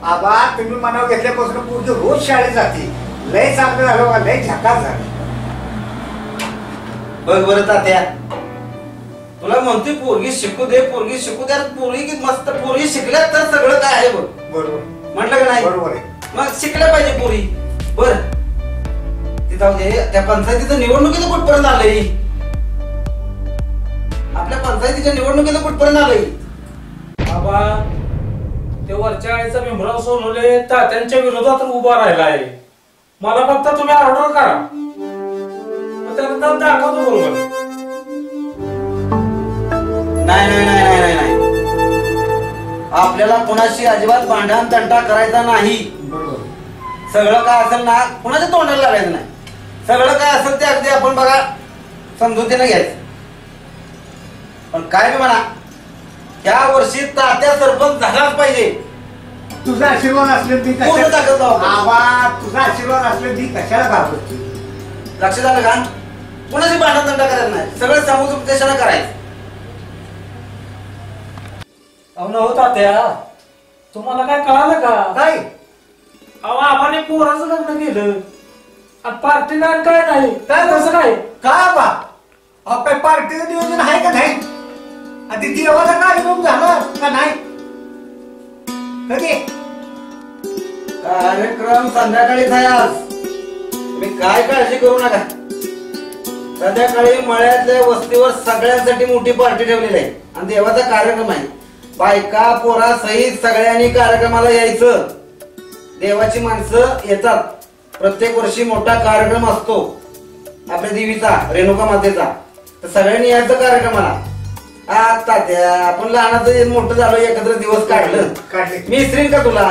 आबा तुम्ही मनावर घेतल्यापासून पूर्ण रोज शाळेत जाते. लय चांगलं झालं का, लय झकास झालं. बघ बरं तात्या, तुला म्हणतोय पोरगी शिकू दे, पोरगी शिकू दे. पोरगी मस्त, पोरगी शिकल्या तर सगळं काय आहे बघ. बरोबर म्हटलं का नाही? बरोबर आहे. मग शिकल्या पाहिजे पोरी. बर ते जाऊ दे, त्या पंचायतीचं निवडणुकीचं कुठपर्यंत आलंय? आपल्या पंचायतीच्या निवडणुकीचं कुठपर्यंत आलंय? बाबा ते वरच्या आईचा भीमराव सोनवणे तात्यांच्या विरोधात उभा राहिलाय. मला फक्त तुम्ही ऑर्डर करा, त्यानंतर दाखवतो बरोबर. नाही नाही नाही नाही नाही, आपल्याला कोणाशी अजिबात भांडण तंटा करायचा नाही. सगळं काय असेल ना कोणाच्या तोंडाला लागायचं नाही. सगळं काय असेल ते अगदी आपण बघा समजुतीने घ्यायचं. पण काय बी म्हणा, त्या वर्षी तात्या सरपंच झालाच पाहिजे. तुझा आशीर्वाद असले ती पूर्ण ताकद लावा. आबा तुझा आशीर्वाद असले ती कशाला घाबरते? लक्ष झालं का? कोणाशी भांडण तंटा करायचं नाही, सगळं समुपदेशानं करायचं. अहो तात्या, तुम्हाला काय कळालं का? काय अहो आम्हाला पोराचं लग्न केलं आणि पार्टी नाही काय नाही. काय कसं काय? का बा अहो काय पार्टीचं नियोजन आहे का नाही? आधी देवाचा कार्यक्रम झाला का नाही? कधी कार्यक्रम संध्याकाळीच आहे आज. तुम्ही काय काळजी करू नका. संध्याकाळी मळ्यातल्या वस्तीवर सगळ्यांसाठी मोठी पार्टी ठेवलेली आहे आणि देवाचा कार्यक्रम आहे. बायका पोरा सहित सगळ्यांनी कार्यक्रमाला यायचं. देवाची माणसं येतात. प्रत्येक वर्षी मोठा कार्यक्रम असतो आपल्या देवीचा, रेणुका मातेचा. तर सगळ्यांनी यायचं कार्यक्रमाला. आता आपण लहानाचं मोठं झालो, एकत्र दिवस काढलं. मी विसरीन का तुला?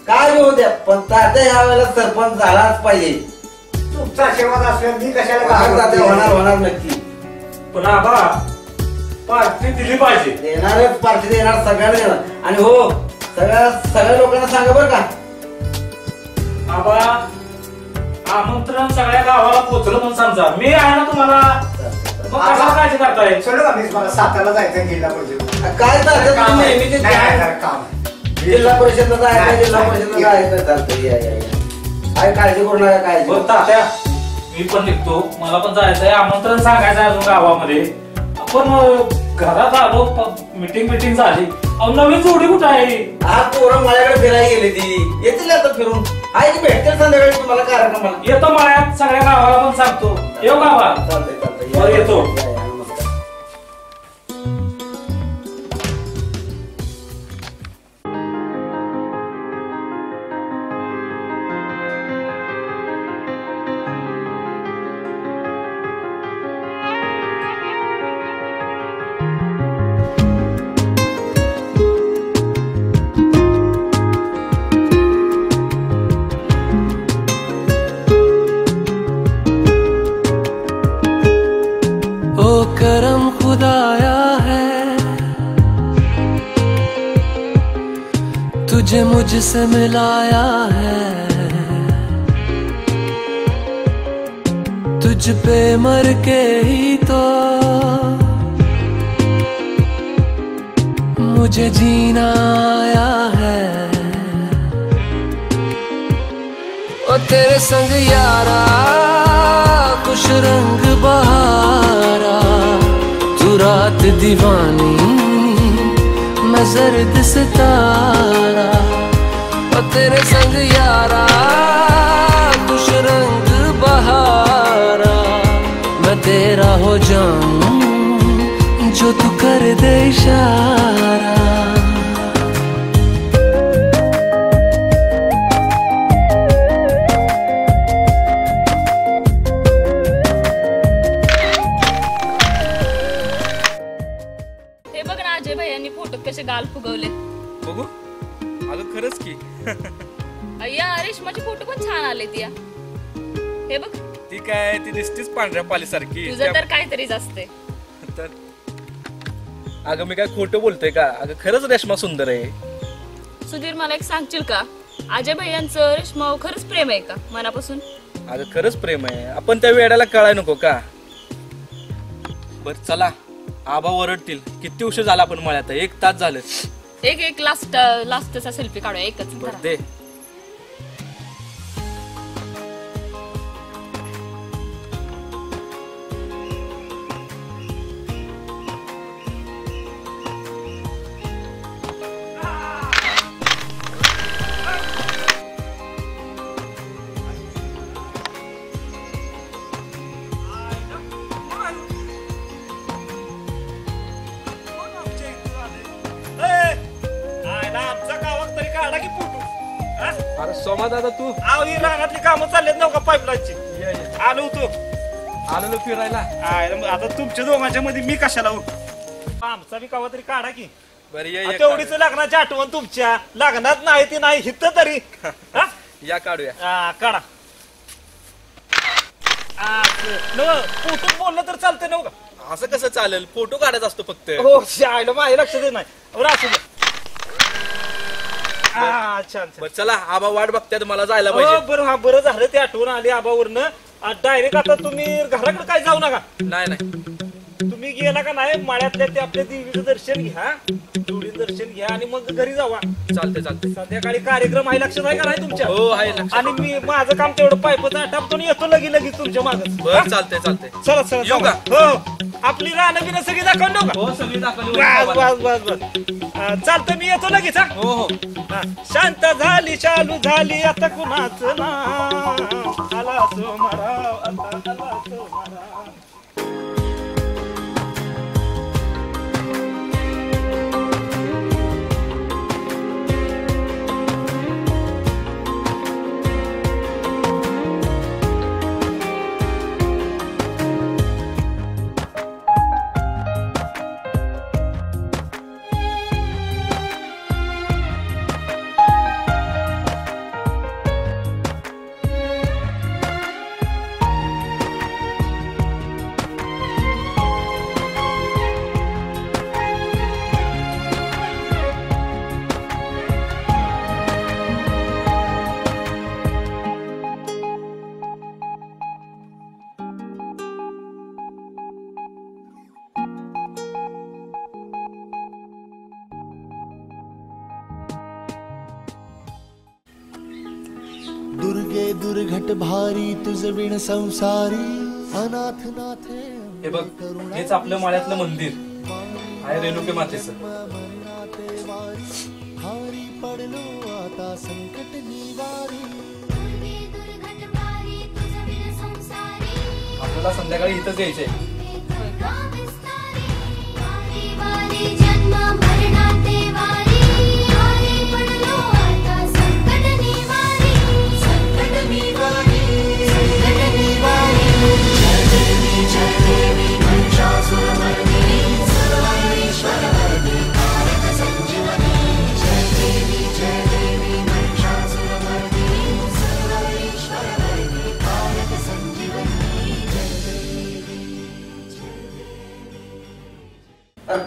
काय होऊ द्या, पण तात्या ह्या वेळेला सरपंच झालाच पाहिजे. तुमचा आशीर्वाद असल्यावर मी कशाला तात्या होणार होणार नक्की. पण आबा पार्टी दिली पाहिजे. देणारच, पार्टी देणार, सगळ्यांना देणार. आणि हो सगळ्या लोकांना सांगा बरं का, आबा आमंत्रण सगळ्या गावाला पोहोचलं म्हणून समजा. मी आहे ना तुम्हाला, मग कशाला काळजी करताय? सोडू का? मीच मला सातारा जायचं जिल्हा परिषद. काय तात्या तुम्ही नेहमीचे काम जिल्हा परिषदला जायचं, जिल्हा परिषदला जायचं चालतंय. काय काळजी करू नका. काय बरं तात्या, मी पण निघतो, मला पण जायचंय. आमंत्रण सांगायचं आहे अजून गावामध्ये. आपण घरात आलो, मीटिंग झाली. अहो नवीन जोडी कुठं आहे? हा पोरं माझ्याकडे फिरायला गेली ती. येतील आता फिरून. आहे की भेटतील संध्याकाळी तुम्हाला कार्यक्रमाला. येतो मळ्यात, सगळ्या गावाला पण सांगतो. येऊ गावा? चालतंय चालतंय. बरं येतो. नमस्कार. करम खुदाया है तुझे मुझसे मिलाया है, तुझ पे मर के ही तो मुझे जीना आया है। ओ तेरे संग यारा खुश रंग बहारा, तू रात दीवानी मैं जर्द सितारा। ओ तेरे संग यारा खुश रंग बहारा, मैं तेरा हो जाऊं जो तू कर दे इशारा। कसे गाल फुगवले बघू. अगं खरंच की. अय्या रेशमाचे फोटो पण छान आले तिया. हे बघ ती काय ती दिसतीच पांढऱ्या पालीसारखी. तुझं तर काहीतरीच असते. तर अगं मी काय खोटं बोलतोय का? अगं खरंच रेशमा सुंदर आहे. सुधीर मला एक सांगशील का, अजय भैयांचं रेशमावर खरंच प्रेम आहे का मनापासून? अगं खरंच प्रेम आहे. आपण त्या वेळेला कळाय नको का? बर चला, आबा ओरडतील. किती उशीर झाला आपण मळ्यात? 1 तास झालं. एक लास्टचा सेल्फी काढूया एकच बरं धरा. दे. आमच्या गावात तरी काढा की फोटो. अरे सोमा दादा तू रानातली कामं चाललेत नव्हता पाईपलाईनची. आलो होतो आलो ना फिरायला. आता तुमच्या दोघांच्या मध्ये मी कशाला हो? आमचा बी कावा तरी काढा की. बरं ये तेवढीच लग्नाची आठवण तुमच्या लग्नात नाही ती नाही हित तरी हा? या काढूया. काढा. फोटो बोललं तर चालतंय नव्हतं का? असं कसं चालेल? फोटो काढायचा असतो फक्त. हो शाळेला माझ्या लक्ष देत नाही. बरं असू द्या. छान बरं चला आबा वाट बघतात मला जायला हो पाहिजे. बरं हा बरं झालं ते आठवण आली आबावरनं. डायरेक्ट आता तुम्ही घराकडे काय जाऊ नका. नाही नाही तुम्ही गेला का नाही माळ्यातल्या ते आपल्या देवीचं दर्शन घ्या देवीचं दर्शन घ्या आणि मग घरी जावा. चालते चालते. संध्याकाळी कार्यक्रम आहे लक्षात आहे का नाही तुमच्या? हो आहे लक्षात. आणि मी माझं काम तेवढं पाईपचं आटापतो येतो लगेच तुमच्या मागं. बरं चालते चालते. चला चला येऊ चला. का? हो आपली रानं बिनं सगळी दाखवून देऊ का? हो सगळी दाखवली. बस बस बस बस चालतं मी येतो लगेच. हो हो शांत झाली चालू झाली आता कुणाचं नाव आला सोमराव आता आला सोमराव. दुर्गे दुर्घट भारी तुझ विण संसारी अनाथ नाथे. हे बघ हेच आपलं माळ्यातलं मंदिर आहे रेणुके मातेचं. हारी पडलो आता संकट निवारी. आपल्याला संध्याकाळी इथंच यायचंय.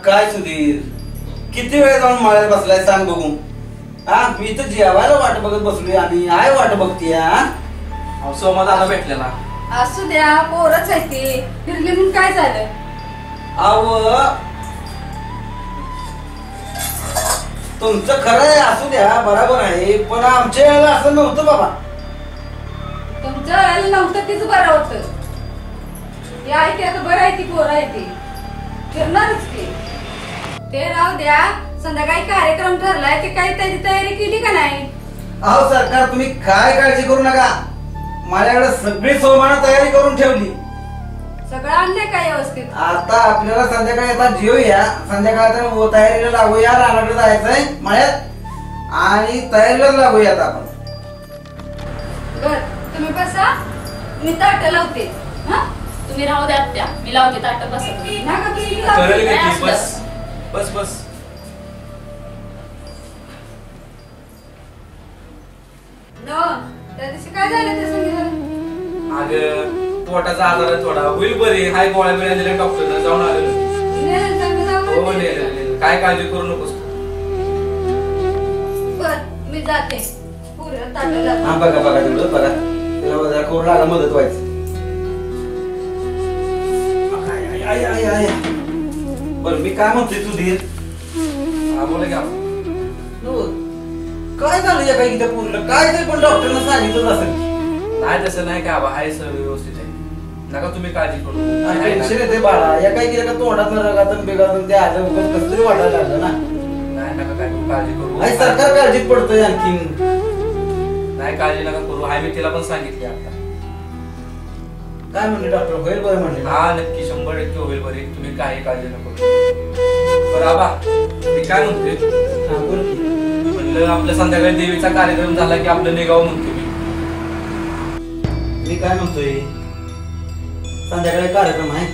काय सुधीर किती वेळ जाऊन माळ्यात बसलाय सांग बघू. हा मी तर जेवायला वाट बघत बसलोय आणि आय वाट बघतीय. सोमा दादा भेटलेला. असू द्या पोरच आहे ते फिरले म्हणून काय झालं. अव तुमचं खरं आहे असू द्या बरोबर आहे पण आमच्या वेळेला असं नव्हतं बाबा. तुमच्या वेळेला नव्हतं तीच बरं होतं. ते आहे ते आता बरं आहे ती पोरं आहे ते फिरणारच ते राहू द्या. संध्याकाळी कार्यक्रम ठरलाय ते काही त्याची तयारी केली का नाही? अहो सरकार तुम्ही काय काळजी करू नका. माझ्याकडे सगळी सोमानं तयारी करून ठेवली. सगळं आणलंय का व्यवस्थित? आता आपल्याला संध्याकाळी आता जेवूया. संध्याकाळी तयारीला लागूया. रानाकडे जायचंय मळ्यात आणि तयारीला लागूया आता आपण. बर तुम्ही बसा मी ताट लावते. हा तुम्ही राहू द्या त्या मी लावते ताट बसा तुम्ही. नका तुम्ही करेल लावते. का ती? बस बस बस. त्या दिवशी काय झालं ते सांगितलं? अगं पोटाचा आजार आहे थोडा होईल बरी. हाय गोळ्या बिळ्या दिल्या डॉक्टरला जाऊन आलेलो. हो नेलं. काय काळजी करू नकोस. बर मी जाते पुऱ्या ताटाला. हा बघा बघा तेवढं बघा त्याला करू लागा मदत व्हायचं. बरं मी काय म्हणतोय सुधीर. हा बोला की. काय झालं या काही पूर्ण काय तरी पण डॉक्टरनं सांगितलं असेल. नाही तसं नाही का बा, आहे सर व्यवस्थित आहे. नका तुम्ही काळजी करू. टेन्शन येते बाळा. या काही केलं का तोंडात रगातून बेगातून ते आलं उगाच कसं तरी वाटायला लागलं ना. नाही नका काय करू, काळजी करू. आई सरकार काळजीत पडतोय आणखीन. नाही काळजी नका करू. आहे मी तिला पण सांगितले आता. काय म्हणले डॉक्टर? होईल बरं म्हणले. हा नक्की 100% होईल बरी. तुम्ही काही काळजी नको करू. बरं आबा मी काय म्हणते, हा बोल की. म्हणलं आपलं संध्याकाळी देवीचा कार्यक्रम झाला की आपलं निघावं म्हणतो मी काय म्हणतोय, संध्याकाळी कार्यक्रम आहे,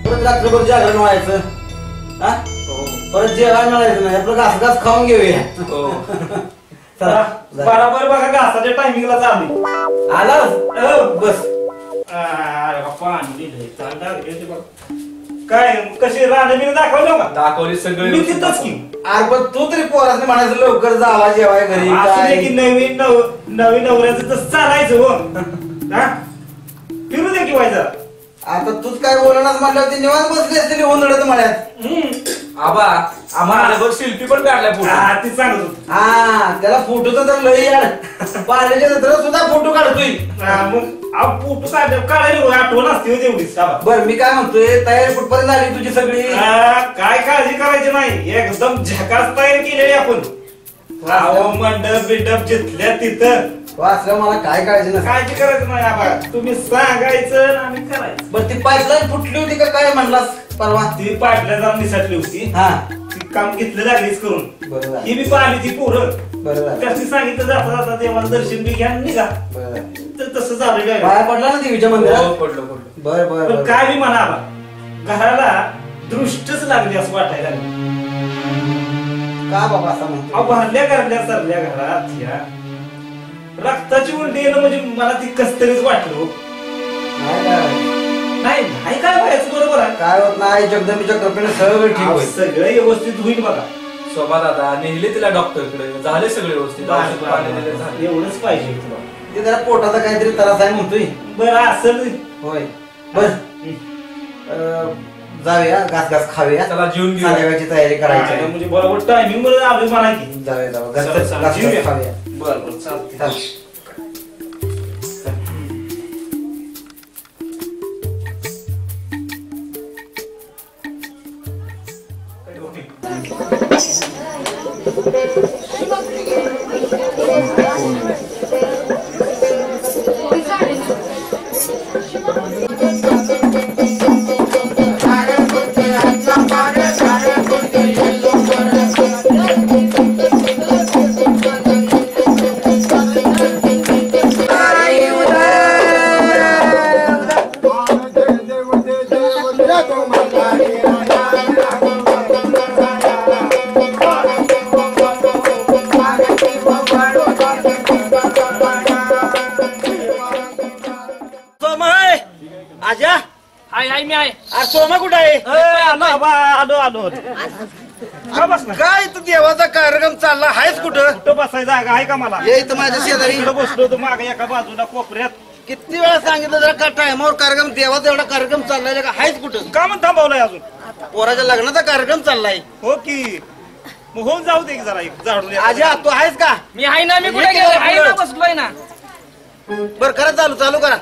परत रात्रभर जागरण व्हायचं. हा परत जेवण मिळायचं नाही, आपलं घास घास खाऊन घेऊया. हो. चला, बरोबर बघा घासाच्या टायमिंगला चालू आलास बस. पाणी दिलंय चालणार काय कशी राहणं दाखवलं का? दाखवली सगळी मी तिथंच की. अरे पण तू तरी पोराने म्हणायचं लवकर जावा जेवाय घरी. असू दे काय? की नवीन नवऱ्याचं तसं चालायचं हो. हा? फिरू दे की व्हायचं. आता तूच काय बोलणार म्हणलं, ते निवांत बसले असते उन्हाळ्यात मळ्यात. आबा आम्हाला बघ शिल्पी पण काढलाय फोटो. ती सांगत होती. हा त्याला फोटोचा तर लई यार. पाण्याच्या जत्रेत सुद्धा फोटो काढतोय. मग फोटो काढायला आठवण असते हो तेवढीच. बर मी काय म्हणतोय, तयारी कुठपर्यंत आली तुझी सगळी? काय काळजी करायची नाही, एकदम झकास तयार केलेली आपण. मंडप बिंडप जिथल्या तिथं वाचलं मला काय काळजी नसते. काळजी करायचं नाही आबा. तुम्ही सांगायचं आम्ही करायचं. बर ती पाईपलाईन फुटली होती का काय म्हणलास परवा? ती पाईपलाईन जाऊन निसटली होती. हा ती काम घेतलं लागलीच करून. बरोबर ही मी पाहिली ती पोरं. बरोबर त्याची सांगितलं जाता जाता देवाला दर्शन बी घ्या आणि निघा. बरोबर. तर तसं झालेलं आहे. पाया पडला ना देवीच्या मंदिरात? हो, पडलो पडलो. बर बर पण काय बी म्हणा आबा, घराला दृष्टच लागली असं वाटायला लागलं. का बाबा असं म्हणतो? अहो भरल्या करल्या सरल्या घरात ह्या रक्ताची उलटी येणं म्हणजे मला ती कसतरीच वाटलं. नाही काय नाही नाही काय व्हायचं बरोबर आहे. काय होत नाही, जगदंबीच्या कृपेने सगळं ठीक अहो, होईल. सगळं व्यवस्थित होईल बघा. शोभा दादा नेले तिला डॉक्टरकडे, झाले सगळे व्यवस्थित. औषध पाणी दिले, झाले. एवढंच पाहिजे तुला. ते जरा पोटाचा काहीतरी त्रास आहे म्हणतोय. बरं असं होय बर जाऊया, घास घास खाऊया. चला जेवून घेऊ. संध्याकाळची तयारी करायची. म्हणजे बरोबर टायमिंग मध्ये आलोय म्हणा की. जाऊया जाऊया, चला, घास चला, घास जेवूया. खाऊया. बरं बरं चालतंय. चल. आजा हाय हाय मी आहे. अरे सोमा कुठं आहे? आलो आलो. का बसला? काय तू देवाचा कार्यक्रम चालला आहेस कुठं? कुठं बसायची जागा आहे का मला? ये इथं माझ्या शेजारी. इकडं बसलो होतो मागे एका बाजूला कोपऱ्यात. किती वेळा सांगितलं जरा का टायमावर कार्यक्रम, देवाचा एवढा कार्यक्रम चाललाय का? आहेस कुठं? का म्हणून थांबवलाय अजून? पोराच्या लग्नाचा कार्यक्रम चाललाय. हो की मग होऊन जाऊ दे की जरा एक झाडून या. आजा तू आहेस का? मी आहे ना. मी ये कुठे की गेलो? जरा आहे ना, पुढं. बसलोय ना. बर करा चालू चालू करा.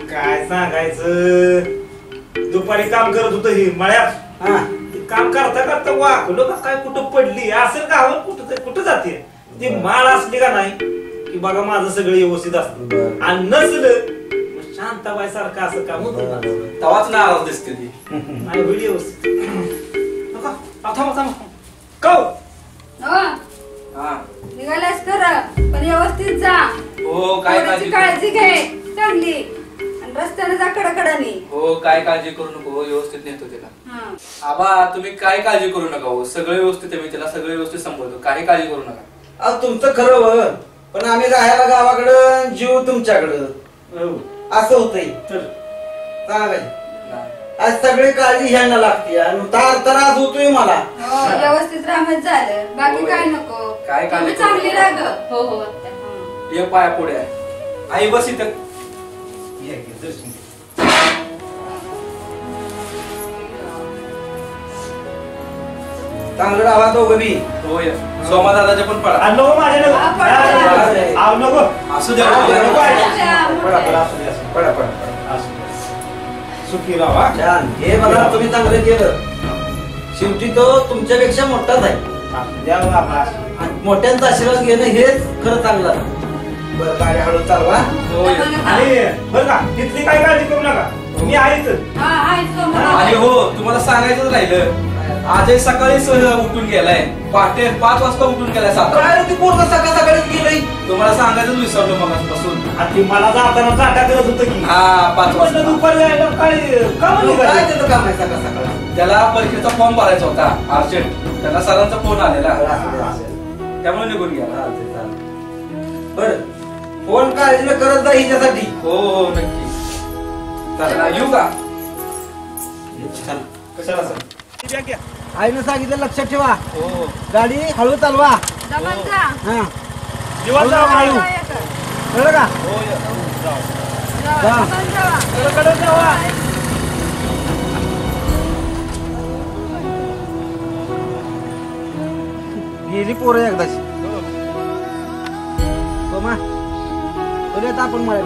काय सांगायचं, दुपारी काम करत होत ही मळ्यात. काम करता करता वाकलो का काय कुठं पडली असेल गावात, कुठं जाते ती माळ असली का नाही की बघा माझं सगळं व्यवस्थित असतं. आणि नसलं शांताबाई सारखं असं काम होत तवाच ना आवाज दिसते ती नाही होईल व्यवस्थित. निघालास कर पण व्यवस्थित जा. हो काय काळजी घे चांगली आणि रस्त्याने जा कडकडानी. हो काय काळजी करू नको, व्यवस्थित नेतो तिला. आबा तुम्ही काय काळजी करू नका हो, सगळं व्यवस्थित आहे, मी तिला सगळं व्यवस्थित सांभाळतो, काही काळजी करू नका. आज तुमचं खरं पण आम्ही राहायला गावाकडं, जीव तुमच्याकडं, असं होतंय. सांगा आज सगळी काळजी घ्यायला लागते आणि त्रास होतोय मला. व्यवस्थित राहत झालं, बाकी काय नको. काय काळजी चांगली राग. हो हो ये पाया पुढे आई बस इथं. चांगलं राहा दोघं बी. होय सोमा दादाच्या पण पडा. नको माझ्या नको असू द्या सुखी राहा. छान. हे बघा तुम्ही चांगलं केलं. शेवटी तो तुमच्यापेक्षा मोठाच आहे. मोठ्यांचा आशीर्वाद घेणं हेच खरं चांगलं. बरं गाडी हळू चालवा. आणि बरं का तिथली काय काळजी करू नका, मी आहेच. आणि हो तुम्हाला सांगायचंच राहिलं, आजही सकाळीच उठून गेलाय, पहाटे 5 वाजता उठून गेलाय. काय ती पोरं सकाळ सकाळीच गेलंय. तुम्हाला सांगायचंच विसरलो मगापासून. आणि मला जाताना चाटा करत होतं की हा 5 वाजता दुपारी जायला काय काम काय त्याचं काम आहे सकाळ सकाळ. त्याला परीक्षेचा फॉर्म भरायचा होता अर्जंट, त्याला सरांचा फोन आलेला त्यामुळे निघून गेला. बर फोन काळजी करत जा हिच्यासाठी. हो हो नक्की. चला येऊ का. कशाला सर आईनं सांगितलं लक्षात ठेवा. हो गाडी हळू चालवा. हा हळू कळलं का. गेली पोरं एकदाची. सोमा बोलूयात आपण मला